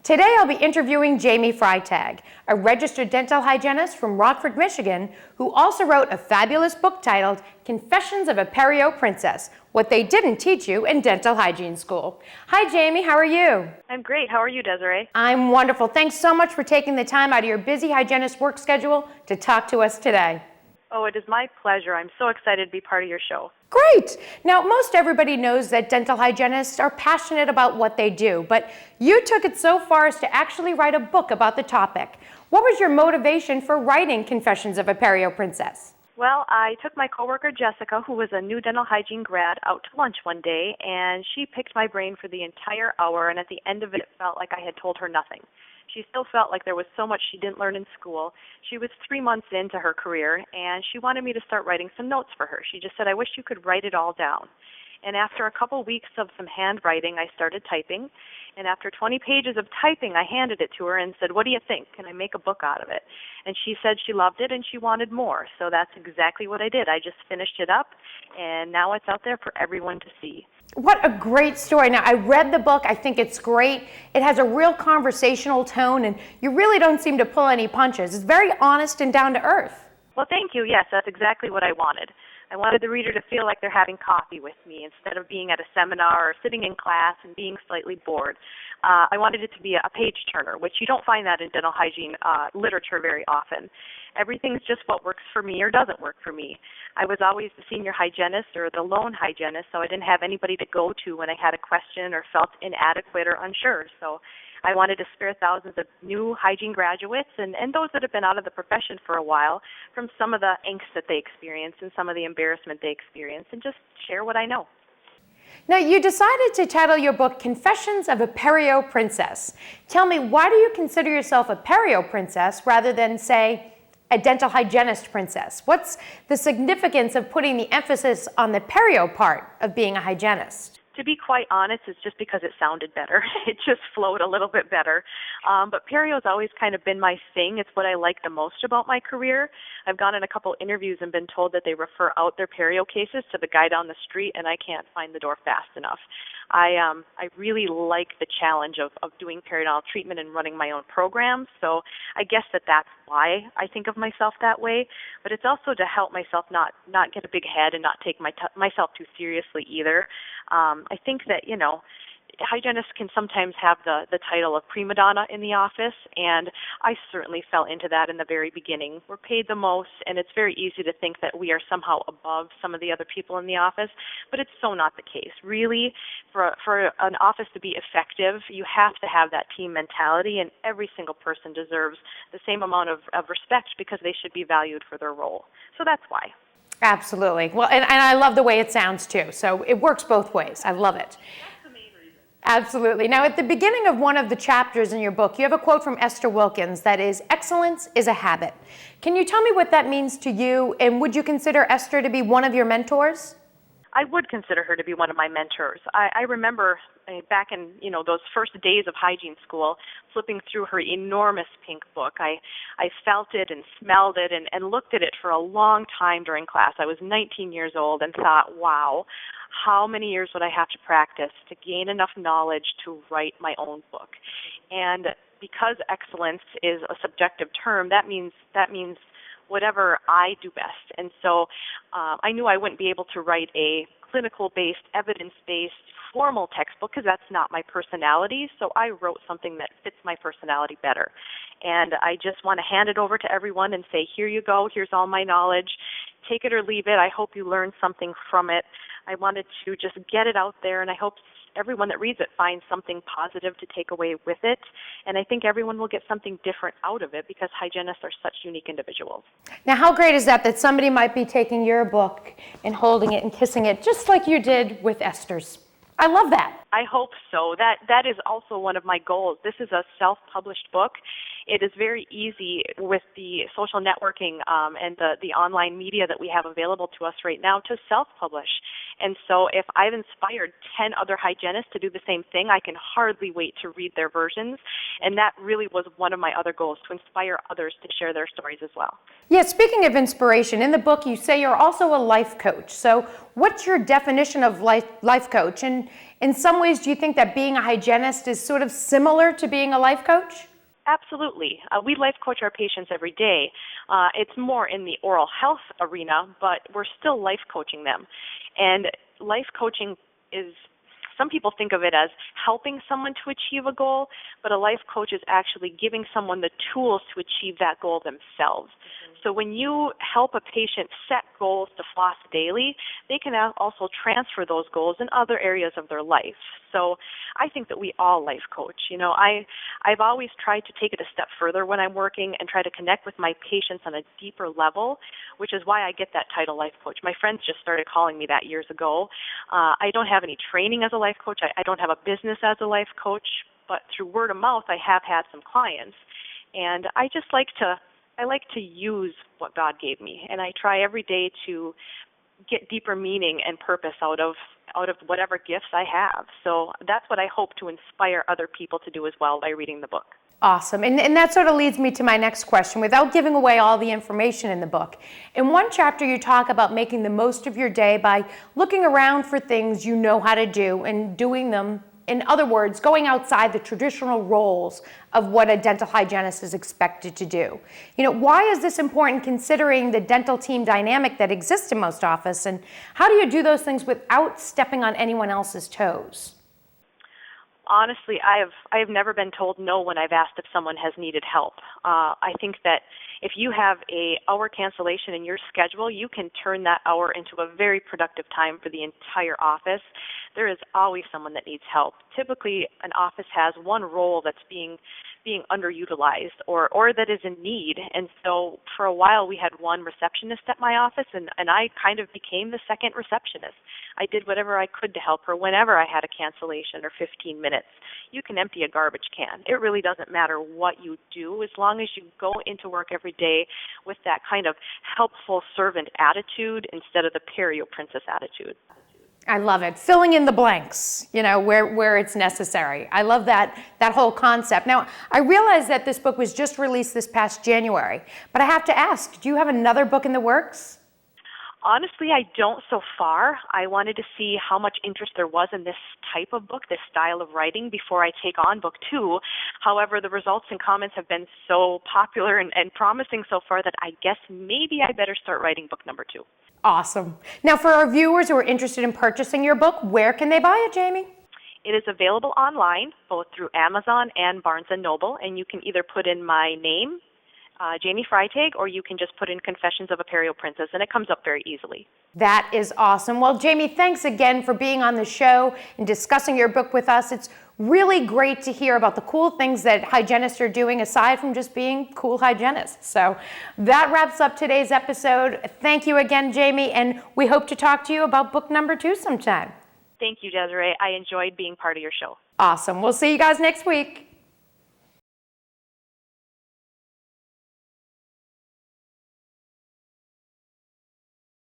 Today I'll be interviewing Jamie Freitag, a registered dental hygienist from Rockford, Michigan, who also wrote a fabulous book titled Confessions of a Paro Princess, What They Didn't Teach You in Dental Hygiene School. Hi Jamie, how are you? I'm great. How are you, Desiree? I'm wonderful. Thanks so much for taking the time out of your busy hygienist work schedule to talk to us today. Oh, it is my pleasure. I'm so excited to be part of your show. Great! Now, most everybody knows that dental hygienists are passionate about what they do, but you took it so far as to actually write a book about the topic. What was your motivation for writing Confessions of a Paro Princess? Well, I took my coworker Jessica, who was a new dental hygiene grad, out to lunch one day, and she picked my brain for the entire hour, and at the end of it, it felt like I had told her nothing. She still felt like there was so much she didn't learn in school. She was 3 months into her career, and she wanted me to start writing some notes for her. She just said, I wish you could write it all down. And after a couple weeks of some handwriting, I started typing. And after 20 pages of typing, I handed it to her and said, what do you think? Can I make a book out of it? And she said she loved it and she wanted more. So that's exactly what I did. I just finished it up, and now it's out there for everyone to see. What a great story. Now, I read the book. I think it's great. It has a real conversational tone, and you really don't seem to pull any punches. It's very honest and down to earth. Well, thank you. Yes, that's exactly what I wanted. I wanted the reader to feel like they're having coffee with me instead of being at a seminar or sitting in class and being slightly bored. I wanted it to be a page turner, which you don't find that in dental hygiene literature very often. Everything's just what works for me or doesn't work for me. I was always the senior hygienist or the lone hygienist, so I didn't have anybody to go to when I had a question or felt inadequate or unsure. So I wanted to spare thousands of new hygiene graduates and those that have been out of the profession for a while from some of the angst that they experience and some of the embarrassment they experience, and just share what I know. Now, you decided to title your book Confessions of a Paro Princess. Tell me, why do you consider yourself a Paro Princess rather than, say, a dental hygienist princess? What's the significance of putting the emphasis on the Paro part of being a hygienist? To be quite honest, it's just because it sounded better. It just flowed a little bit better. But Paro's always kind of been my thing. It's what I like the most about my career. I've gone in a couple interviews and been told that they refer out their Paro cases to the guy down the street, and I can't find the door fast enough. I really like the challenge of doing periodontal treatment and running my own programs, so I guess that's why I think of myself that way. But it's also to help myself not get a big head and not take myself too seriously either. I think that, hygienists can sometimes have the title of prima donna in the office, and I certainly fell into that in the very beginning. We're paid the most, and it's very easy to think that we are somehow above some of the other people in the office, but it's so not the case. Really, for an office to be effective, you have to have that team mentality, and every single person deserves the same amount of respect because they should be valued for their role. So that's why. Absolutely. Well, and I love the way it sounds too. So it works both ways. I love it. That's the main reason. Absolutely. Now, at the beginning of one of the chapters in your book, you have a quote from Esther Wilkins that is, "Excellence is a habit." Can you tell me what that means to you, and would you consider Esther to be one of your mentors? I would consider her to be one of my mentors. I remember back in those first days of hygiene school, flipping through her enormous pink book. I felt it and smelled it and looked at it for a long time during class. I was 19 years old and thought, wow, how many years would I have to practice to gain enough knowledge to write my own book? And because excellence is a subjective term, that means whatever I do best. And so I knew I wouldn't be able to write a clinical-based, evidence-based, formal textbook because that's not my personality. So I wrote something that fits my personality better. And I just want to hand it over to everyone and say, here you go, here's all my knowledge. Take it or leave it. I hope you learn something from it. I wanted to just get it out there, and I hope everyone that reads it finds something positive to take away with it. And I think everyone will get something different out of it because hygienists are such unique individuals. Now, how great is that somebody might be taking your book and holding it and kissing it just like you did with Esther's? I love that. I hope so. That is also one of my goals. This is a self-published book. It is very easy with the social networking and the online media that we have available to us right now to self-publish. And so if I've inspired 10 other hygienists to do the same thing, I can hardly wait to read their versions. And that really was one of my other goals, to inspire others to share their stories as well. Yeah, speaking of inspiration, in the book you say you're also a life coach. So what's your definition of life coach? And In some ways, do you think that being a hygienist is sort of similar to being a life coach? Absolutely. We life coach our patients every day. It's more in the oral health arena, but we're still life coaching them. And life coaching is, some people think of it as helping someone to achieve a goal, but a life coach is actually giving someone the tools to achieve that goal themselves. So when you help a patient set goals to floss daily, they can also transfer those goals in other areas of their life. So I think that we all life coach. I've always tried to take it a step further when I'm working and try to connect with my patients on a deeper level, which is why I get that title life coach. My friends just started calling me that years ago. I don't have any training as a life coach. I don't have a business as a life coach, but through word of mouth, I have had some clients. And I just like to use what God gave me, and I try every day to get deeper meaning and purpose out of whatever gifts I have. So that's what I hope to inspire other people to do as well by reading the book. Awesome. And that sort of leads me to my next question, without giving away all the information in the book. In one chapter, you talk about making the most of your day by looking around for things you know how to do and doing them. In other words, going outside the traditional roles of what a dental hygienist is expected to do. Why is this important considering the dental team dynamic that exists in most offices, and how do you do those things without stepping on anyone else's toes? Honestly, I have never been told no when I've asked if someone has needed help. I think that if you have an hour cancellation in your schedule, you can turn that hour into a very productive time for the entire office. There is always someone that needs help. Typically, an office has one role that's being underutilized or that is in need. And so for a while we had one receptionist at my office, and I kind of became the second receptionist. I did whatever I could to help her whenever I had a cancellation or 15 minutes. You can empty a garbage can. It really doesn't matter what you do as long as you go into work every day with that kind of helpful servant attitude instead of the Paro Princess attitude. I love it. Filling in the blanks, where it's necessary. I love that whole concept. Now, I realize that this book was just released this past January, but I have to ask, do you have another book in the works? Honestly, I don't so far. I wanted to see how much interest there was in this type of book, this style of writing, before I take on book 2. However, the results and comments have been so popular and promising so far that I guess maybe I better start writing book number 2. Awesome. Now, for our viewers who are interested in purchasing your book, where can they buy it, Jamie? It is available online, both through Amazon and Barnes & Noble, and you can either put in my name, Jamie Freitag, or you can just put in Confessions of a Paro Princess, and it comes up very easily. That is awesome. Well, Jamie, thanks again for being on the show and discussing your book with us. It's really great to hear about the cool things that hygienists are doing aside from just being cool hygienists. So that wraps up today's episode. Thank you again, Jamie, and we hope to talk to you about book number 2 sometime. Thank you, Desiree. I enjoyed being part of your show. Awesome. We'll see you guys next week.